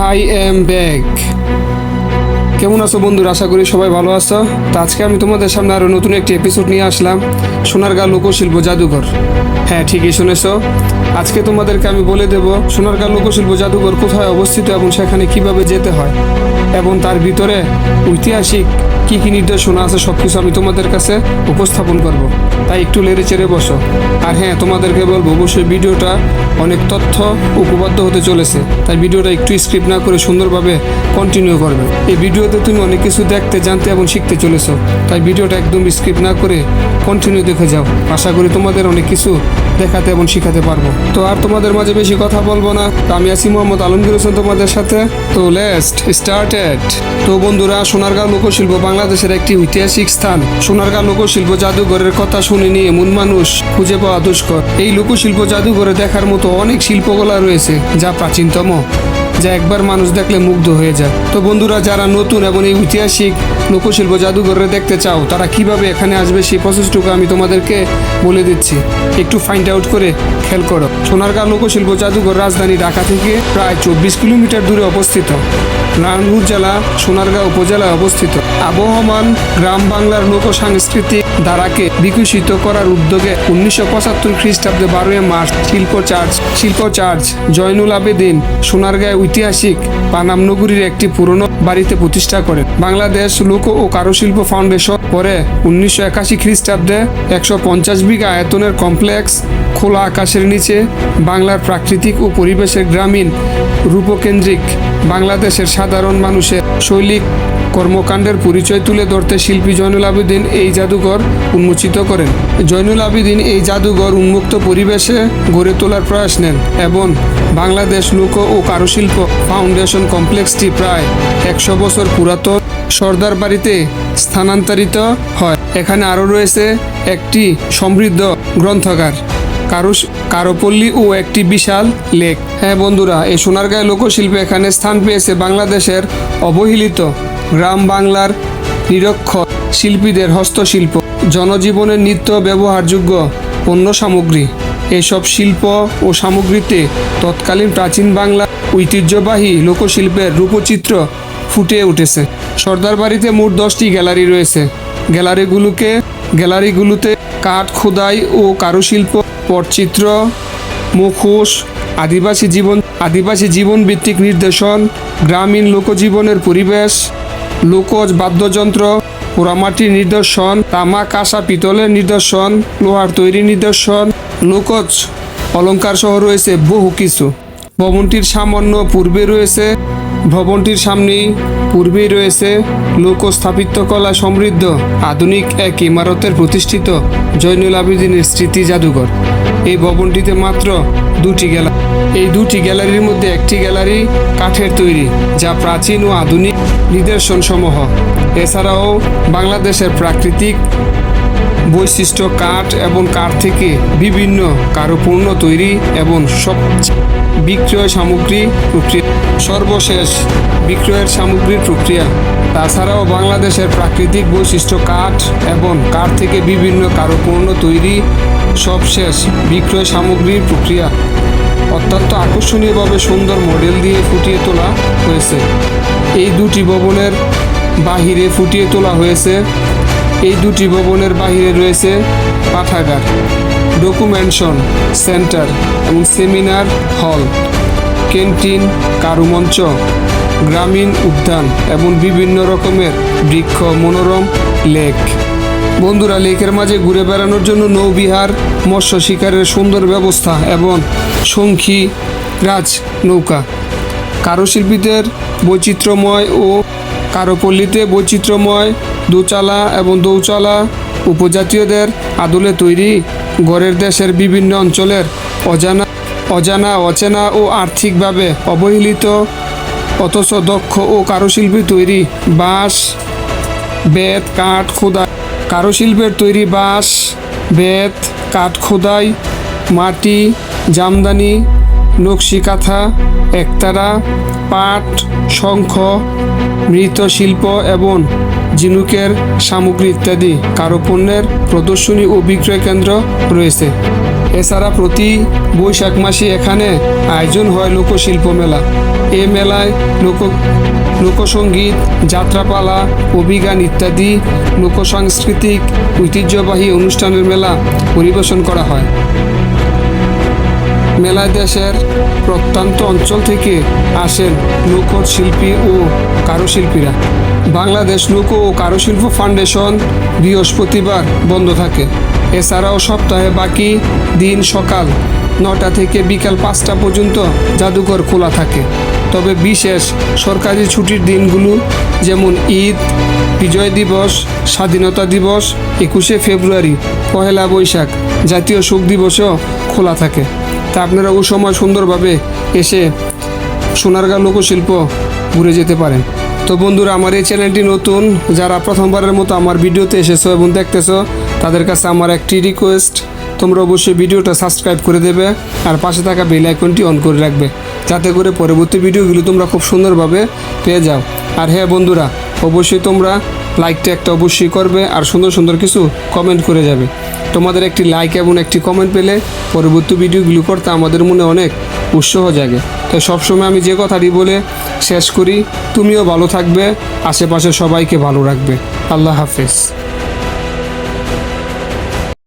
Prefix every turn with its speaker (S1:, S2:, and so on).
S1: I am back. কেমন আছো বন্ধুরা? আশা করি সবাই ভালো আছো। তো আজকে আমি তোমাদের সামনে আরও নতুন একটি এপিসোড নিয়ে আসলাম, সোনারগাঁ লোকশিল্প জাদুঘর। হ্যাঁ, ঠিকই শুনেছ। আজকে তোমাদেরকে আমি বলে দেব সোনারগাঁ লোকশিল্প জাদুঘর কোথায় অবস্থিত এবং সেখানে কিভাবে যেতে হয়, এবং তার ভিতরে ঐতিহাসিক কী কী নির্দেশনা আছে সব কিছু আমি তোমাদের কাছে উপস্থাপন করব। তাই একটু লেড়ে চেড়ে বসো। আর হ্যাঁ, তোমাদেরকে বলবো অবশ্যই ভিডিওটা অনেক তথ্য উপবদ্ধ হতে চলেছে, তাই ভিডিওটা একটু স্কিপ না করে সুন্দরভাবে কন্টিনিউ করবে। এই ভিডিওতে তুমি অনেক কিছু দেখতে, জানতে এবং শিখতে চলেছো, তাই ভিডিওটা একদম স্কিপ না করে কন্টিনিউ দেখে যাও। আশা করি তোমাদের অনেক কিছু দেখাতে এবং শিখাতে পারবো। তো আর তোমাদের মাঝে বেশি কথা বলবো না, আমি আছি মোহাম্মদ আলমগীর হোসেন তোমাদের সাথে। তো লেটস স্টার্টেড। তো বন্ধুরা, সোনারগাঁ লোকশিল্প বাংলাদেশের একটি ঐতিহাসিক স্থান। সোনারগাঁ লোকশিল্প জাদুঘরের কথা শুনিনি এমন মানুষ খুঁজে পাওয়া দুষ্কর। এই লোকশিল্প জাদুঘরে দেখার মতো অনেক শিল্পকলা রয়েছে, যা প্রাচীনতম, যা একবার মানুষ দেখলে মুগ্ধ হয়ে যায়। তো বন্ধুরা, যারা নতুন এবং এই ঐতিহাসিক লোকশিল্প জাদুঘরে দেখতে চাও, তারা কিভাবে এখানে আসবে সেই প্রসেসটুকু আমি তোমাদেরকে বলে দিচ্ছি। একটু ফাইন্ড আউট করে খেয়াল করো। সোনারগাঁ লোকশিল্প জাদুঘর রাজধানী ঢাকা থেকে প্রায় 24 কিলোমিটার দূরে অবস্থিত। নারায়ণগঞ্জ জেলা সোনারগাঁ উপজেলায় অবস্থিত। আবহমান গ্রাম বাংলার লোক সাংস্কৃতিক ধারাকে বিকশিত করার উদ্যোগে 1975 খ্রিস্টাব্দে 12 মার্চ শিল্প চার্চ জয়নুল আবেদিন সোনারগাঁ ঐতিহাসিক পানাম নগরীর একটি পুরনো বাড়িতে প্রতিষ্ঠা করেন। বাংলাদেশ লোক ও কারুশিল্প ফাউন্ডেশন পরে 1981 খ্রিস্টাব্দে 150 বিঘা আয়তনের কমপ্লেক্স খোলা আকাশের নিচে বাংলার প্রাকৃতিক ও পরিবেশের গ্রামীণ রূপকেন্দ্রিক বাংলাদেশের সাধারণ মানুষের শৈলিক কর্মকাণ্ডের পরিচয় তুলে ধরতে শিল্পী জয়নুল আবেদিন এই জাদুঘর উন্মোচিত করেন। জয়নুল আবেদিন এই জাদুঘর উন্মুক্ত পরিবেশে গড়ে তোলার প্রয়াস নেন এবং বাংলাদেশ লোক ও কারুশিল্প ফাউন্ডেশন কমপ্লেক্সটি প্রায় 100 বছর পুরাতন সর্দার বাড়িতে স্থানান্তরিত হয়। এখানে আরও রয়েছে একটি সমৃদ্ধ গ্রন্থাগার, কারুপল্লী ও একটি বিশাল লেক। হ্যাঁ বন্ধুরা, এই সোনারগাঁ লোকশিল্পে এখানে স্থান পেয়েছে বাংলাদেশের অবহেলিত গ্রাম বাংলার নিরক্ষর শিল্পীদের হস্তশিল্প, জনজীবনের নিত্য ব্যবহারযোগ্য পণ্য সামগ্রী। এসব শিল্প ও সামগ্রীতে তৎকালীন প্রাচীন বাংলা ঐতিহ্যবাহী লোকশিল্পের রূপচিত্র ফুটে উঠেছে। সর্দার বাড়িতে মোট 10টি গ্যালারি রয়েছে। গ্যালারিগুলোতে কাঠ খোদাই ও কারুশিল্প, পটচিত্র, মুখোশ, আদিবাসী জীবন ভিত্তিক নিদর্শন, গ্রামীণ লোকজীবনের পরিবেশ, লোকজ বাদ্যযন্ত্র, পোড়ামাটির নিদর্শন, তামা কাঁসা পিতলের নিদর্শন, লোহার তৈরি নিদর্শন, লোকজ অলঙ্কার সহ রয়েছে বহু কিছু। ভবনটির সামনেই পূর্বেই রয়েছে লোক স্থাপত্যকলা সমৃদ্ধ আধুনিক এক ইমারতের প্রতিষ্ঠিত জয়নুল আবেদিনের স্মৃতি জাদুঘর। এই ভবনটিতে মাত্র 2টি গ্যালারি। এই 2টি গ্যালারির মধ্যে একটি গ্যালারি কাঠের তৈরি, যা প্রাচীন ও আধুনিক নিদর্শন সমূহ। এছাড়াও বাংলাদেশের প্রাকৃতিক বৈশিষ্ট্য, কাঠ এবং কাঠ থেকে বিভিন্ন কারুপণ্য তৈরি এবং বিক্রয় সামগ্রী প্রক্রিয়া। সর্বশেষ বিক্রয়ের সামগ্রীর প্রক্রিয়া। তাছাড়াও বাংলাদেশের প্রাকৃতিক বৈশিষ্ট্য, কাঠ এবং কাঠ থেকে বিভিন্ন কারুপণ্য তৈরি, সবশেষ বিক্রয় সামগ্রীর প্রক্রিয়া অত্যন্ত আকর্ষণীয়ভাবে সুন্দর মডেল দিয়ে ফুটিয়ে তোলা হয়েছে। এই দুটি ভবনের বাহিরে রয়েছে পাঠাগার, ডকুমেন্টেশন সেন্টার এবং সেমিনার হল, ক্যান্টিন, কারুমঞ্চ, গ্রামীণ উদ্যান এবং বিভিন্ন রকমের বৃক্ষ, মনোরম লেক। বন্ধুরা, লেকের মাঝে ঘুরে বেড়ানোর জন্য নৌবিহার, মৎস্য শিকারের সুন্দর ব্যবস্থা এবং শঙ্খী রাজ নৌকা। কারুশিল্পীদের বৈচিত্র্যময় ও কারুপল্লীতে বৈচিত্র্যময় দোচালা এবং দৌচালা, উপজাতীয়দের আদলে তৈরি গড়ের দেশের বিভিন্ন অঞ্চলের অচেনা ও আর্থিকভাবে অবহেলিত অথচ দক্ষ ও কারুশিল্পী তৈরি বাঁশ, বেত, কাঠ খোদাই। কারুশিল্পের তৈরি বাঁশ, বেত, কাঠ খোদাই, মাটি, জামদানি, নকশি কাঁথা, একতারা, পাট, শঙ্খ, মৃৎশিল্প এবং ঝিনুকের সামগ্রী ইত্যাদি কারুপণ্যের প্রদর্শনী ও বিক্রয় কেন্দ্র রয়েছে। এছাড়া প্রতি বৈশাখ মাসে এখানে আয়োজন হয় লোকশিল্প মেলা। এ মেলায় লোকসঙ্গীত, যাত্রাপালা, অভিগান ইত্যাদি লোকসাংস্কৃতিক ঐতিহ্যবাহী অনুষ্ঠানের মেলা পরিবেশন করা হয়। মেলায় দেশের প্রত্যন্ত অঞ্চল থেকে আসেন লোকশিল্পী ও কারুশিল্পীরা। বাংলাদেশ লোক ও কারুশিল্প ফাউন্ডেশন বৃহস্পতিবার বন্ধ থাকে। এছাড়াও সপ্তাহে বাকি দিন সকাল 9টা থেকে বিকাল 5টা পর্যন্ত জাদুঘর খোলা থাকে। তবে বিশেষ সরকারি ছুটির দিনগুলো যেমন ঈদ, বিজয় দিবস, স্বাধীনতা দিবস, 21শে ফেব্রুয়ারি, পহেলা বৈশাখ, জাতীয় শোক দিবসও খোলা থাকে। তা আপনারা ওই সময় সুন্দরভাবে এসে সোনারগাঁ লোকশিল্প ঘুরে যেতে পারেন। তো বন্ধুরা, আমার এই চ্যানেলটি নতুন, যারা প্রথমবারের মতো আমার ভিডিওতে এসেছো এবং দেখতেছো, তাদের কাছে আমার একটি রিকোয়েস্ট, তোমরা অবশ্যই ভিডিওটা সাবস্ক্রাইব করে দেবে আর পাশে থাকা বেল আইকনটি অন করে রাখবে, যাতে করে পরবর্তী ভিডিওগুলো তোমরা খুব সুন্দরভাবে পেয়ে যাও। আর হ্যাঁ বন্ধুরা, অবশ্যই তোমরা লাইকটা একটা অবশ্যই করবে আর সুন্দর সুন্দর কিছু কমেন্ট করে যাবে। তোমাদের একটি লাইক এবং একটি কমেন্ট পেলে পরবর্তী ভিডিওগুলো করতে আমাদের মনে অনেক উৎসাহ জাগে। তো সবসময় আমি যে কথাটি বলে শেষ করি, তুমিও ভালো থাকবে, আশেপাশে সবাইকে ভালো রাখবে। আল্লাহ হাফেজ।